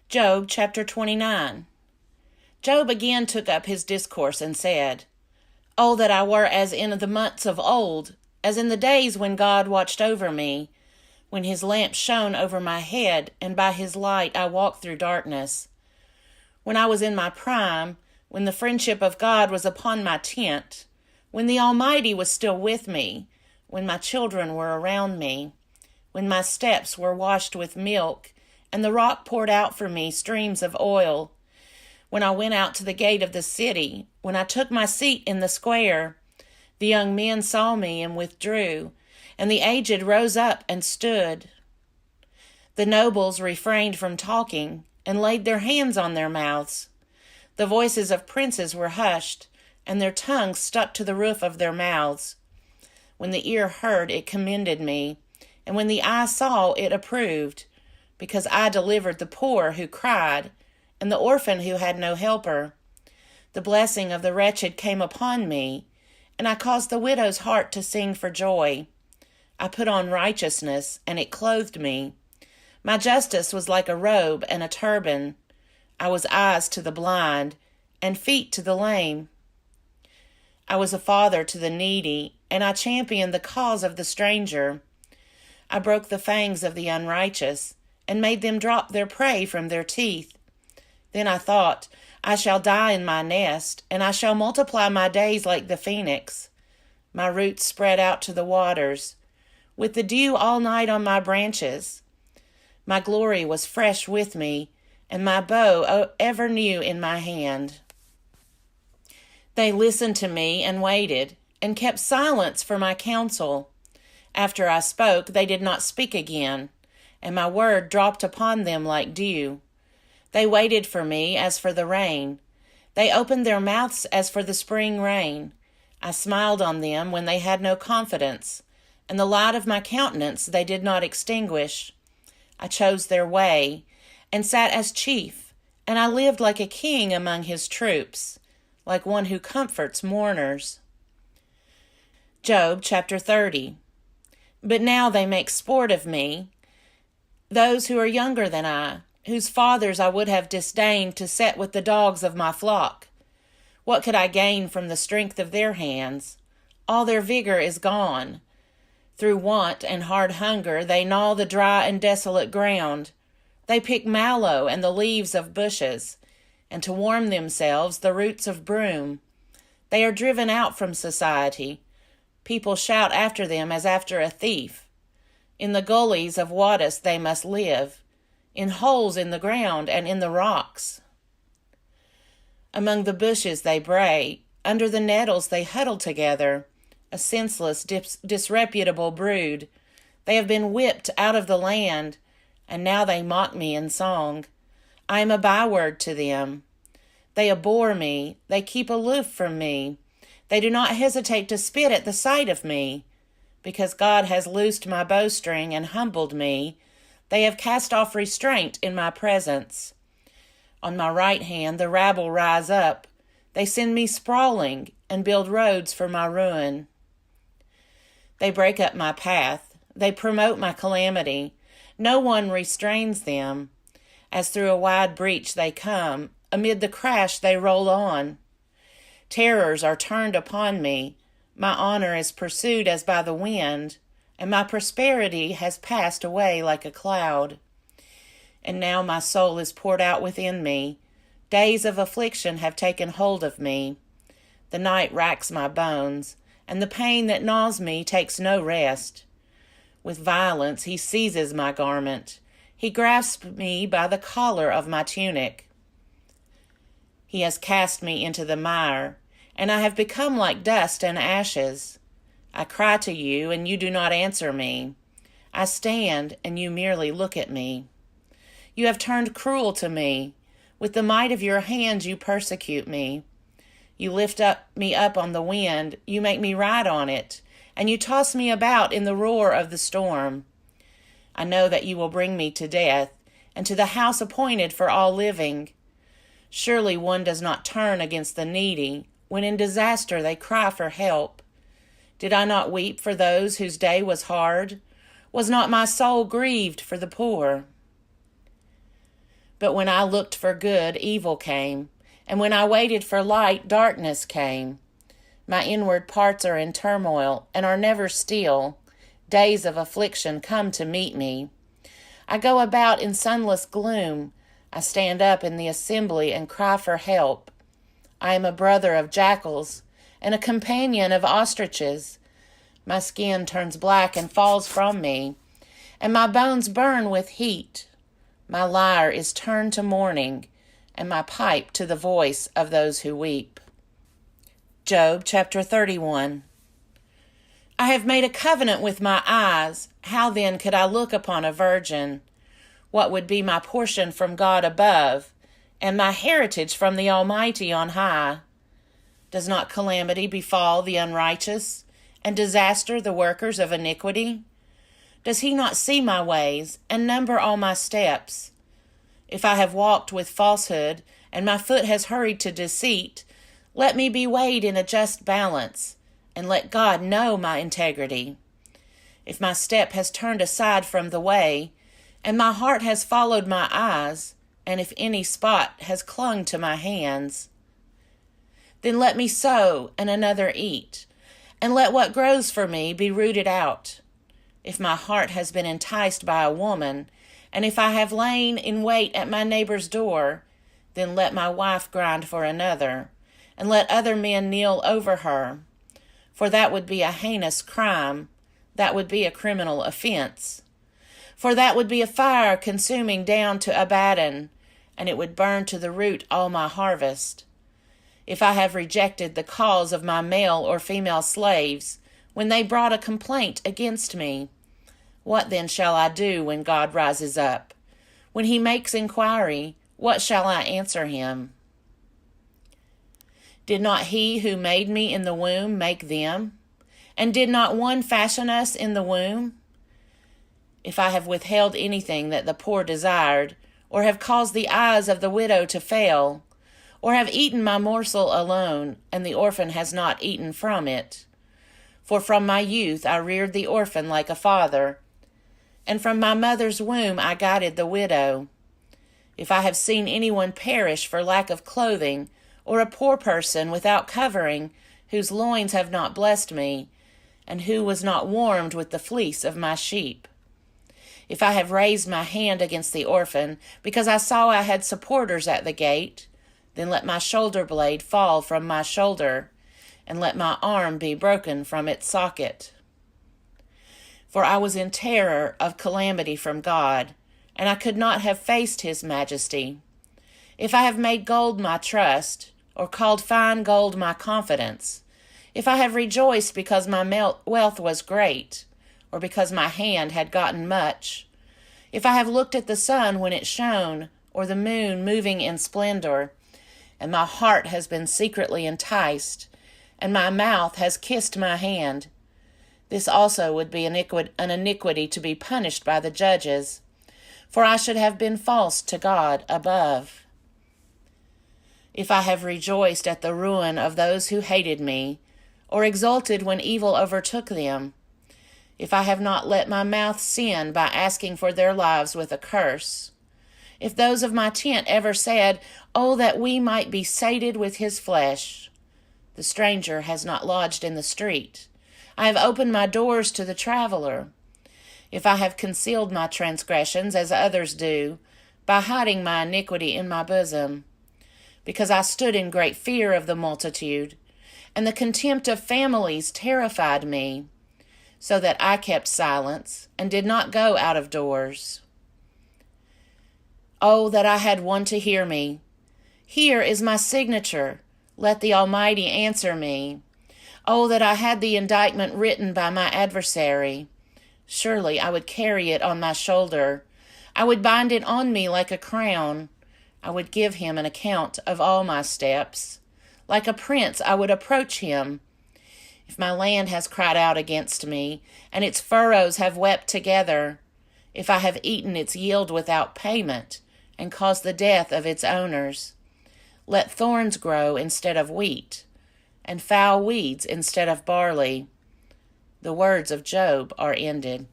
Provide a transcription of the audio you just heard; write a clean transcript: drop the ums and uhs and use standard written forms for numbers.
Job chapter 29. Job again took up his discourse and said, "Oh, that I were as in the months of old, as in the days when God watched over me, when his lamp shone over my head, and by his light I walked through darkness. When I was in my prime, when the friendship of God was upon my tent, when the Almighty was still with me, when my children were around me, when my steps were washed with milk, and the rock poured out for me streams of oil, when I went out to the gate of the city, when I took my seat in the square, the young men saw me and withdrew, and the aged rose up and stood. The nobles refrained from talking and laid their hands on their mouths. The voices of princes were hushed, and their tongues stuck to the roof of their mouths. When the ear heard, it commended me, and when the eye saw, it approved, because I delivered the poor who cried, and the orphan who had no helper. The blessing of the wretched came upon me, and I caused the widow's heart to sing for joy. I put on righteousness, and it clothed me. My justice was like a robe and a turban. I was eyes to the blind, and feet to the lame. I was a father to the needy, and I championed the cause of the stranger. I broke the fangs of the unrighteous, and made them drop their prey from their teeth. Then I thought, I shall die in my nest, and I shall multiply my days like the phoenix. My roots spread out to the waters, with the dew all night on my branches. My glory was fresh with me, and my bow ever new in my hand. They listened to me and waited, and kept silence for my counsel. After I spoke, they did not speak again, and my word dropped upon them like dew. They waited for me as for the rain. They opened their mouths as for the spring rain. I smiled on them when they had no confidence, and the light of my countenance they did not extinguish. I chose their way, and sat as chief, and I lived like a king among his troops, like one who comforts mourners. Job chapter 30. But now they make sport of me, those who are younger than I, whose fathers I would have disdained to set with the dogs of my flock. What could I gain from the strength of their hands? All their vigor is gone. Through want and hard hunger they gnaw the dry and desolate ground. They pick mallow and the leaves of bushes, and to warm themselves the roots of broom. They are driven out from society. People shout after them as after a thief. In the gullies of Wadus they must live, in holes in the ground and in the rocks. Among the bushes they bray, under the nettles they huddle together, a senseless, disreputable brood. They have been whipped out of the land, and now they mock me in song. I am a byword to them. They abhor me, they keep aloof from me. They do not hesitate to spit at the sight of me. Because God has loosed my bowstring and humbled me, they have cast off restraint in my presence. On my right hand the rabble rise up. They send me sprawling and build roads for my ruin. They break up my path. They promote my calamity. No one restrains them. As through a wide breach they come. Amid the crash they roll on. Terrors are turned upon me. My honor is pursued as by the wind, and my prosperity has passed away like a cloud. And now my soul is poured out within me. Days of affliction have taken hold of me. The night racks my bones, and the pain that gnaws me takes no rest. With violence he seizes my garment. He grasps me by the collar of my tunic. He has cast me into the mire, and I have become like dust and ashes. I cry to you, and you do not answer me. I stand, and you merely look at me. You have turned cruel to me. With the might of your hands you persecute me. You lift me up on the wind, you make me ride on it, and you toss me about in the roar of the storm. I know that you will bring me to death, and to the house appointed for all living. Surely one does not turn against the needy, when in disaster they cry for help. Did I not weep for those whose day was hard? Was not my soul grieved for the poor? But when I looked for good, evil came, and when I waited for light, darkness came. My inward parts are in turmoil and are never still. Days of affliction come to meet me. I go about in sunless gloom. I stand up in the assembly and cry for help. I am a brother of jackals and a companion of ostriches. My skin turns black and falls from me, and my bones burn with heat. My lyre is turned to mourning, and my pipe to the voice of those who weep. Job chapter 31. I have made a covenant with my eyes. How then could I look upon a virgin? What would be my portion from God above, and my heritage from the Almighty on high? Does not calamity befall the unrighteous, and disaster the workers of iniquity? Does he not see my ways, and number all my steps? If I have walked with falsehood, and my foot has hurried to deceit, let me be weighed in a just balance, and let God know my integrity. If my step has turned aside from the way, and my heart has followed my eyes, and if any spot has clung to my hands, then let me sow and another eat, and let what grows for me be rooted out. If my heart has been enticed by a woman, and if I have lain in wait at my neighbor's door, then let my wife grind for another, and let other men kneel over her. For that would be a heinous crime, that would be a criminal offense. For that would be a fire consuming down to Abaddon, and it would burn to the root all my harvest. If I have rejected the cause of my male or female slaves, when they brought a complaint against me, what then shall I do when God rises up? When he makes inquiry, what shall I answer him? Did not he who made me in the womb make them? And did not one fashion us in the womb? If I have withheld anything that the poor desired, or have caused the eyes of the widow to fail, or have eaten my morsel alone, and the orphan has not eaten from it. For from my youth I reared the orphan like a father, and from my mother's womb I guided the widow. If I have seen anyone perish for lack of clothing, or a poor person without covering, whose loins have not blessed me, and who was not warmed with the fleece of my sheep. If I have raised my hand against the orphan, because I saw I had supporters at the gate, then let my shoulder blade fall from my shoulder, and let my arm be broken from its socket. For I was in terror of calamity from God, and I could not have faced his majesty. If I have made gold my trust, or called fine gold my confidence, if I have rejoiced because my wealth was great, or because my hand had gotten much, if I have looked at the sun when it shone, or the moon moving in splendor, and my heart has been secretly enticed, and my mouth has kissed my hand, this also would be an iniquity to be punished by the judges, for I should have been false to God above. If I have rejoiced at the ruin of those who hated me, or exulted when evil overtook them, if I have not let my mouth sin by asking for their lives with a curse, if those of my tent ever said, "Oh, that we might be sated with his flesh," the stranger has not lodged in the street. I have opened my doors to the traveler. If I have concealed my transgressions as others do, by hiding my iniquity in my bosom, because I stood in great fear of the multitude, and the contempt of families terrified me, so that I kept silence and did not go out of doors. Oh, that I had one to hear me. Here is my signature. Let the Almighty answer me. Oh, that I had the indictment written by my adversary. Surely I would carry it on my shoulder. I would bind it on me like a crown. I would give him an account of all my steps. Like a prince I would approach him. If my land has cried out against me, and its furrows have wept together, if I have eaten its yield without payment, and caused the death of its owners, let thorns grow instead of wheat, and foul weeds instead of barley. The words of Job are ended.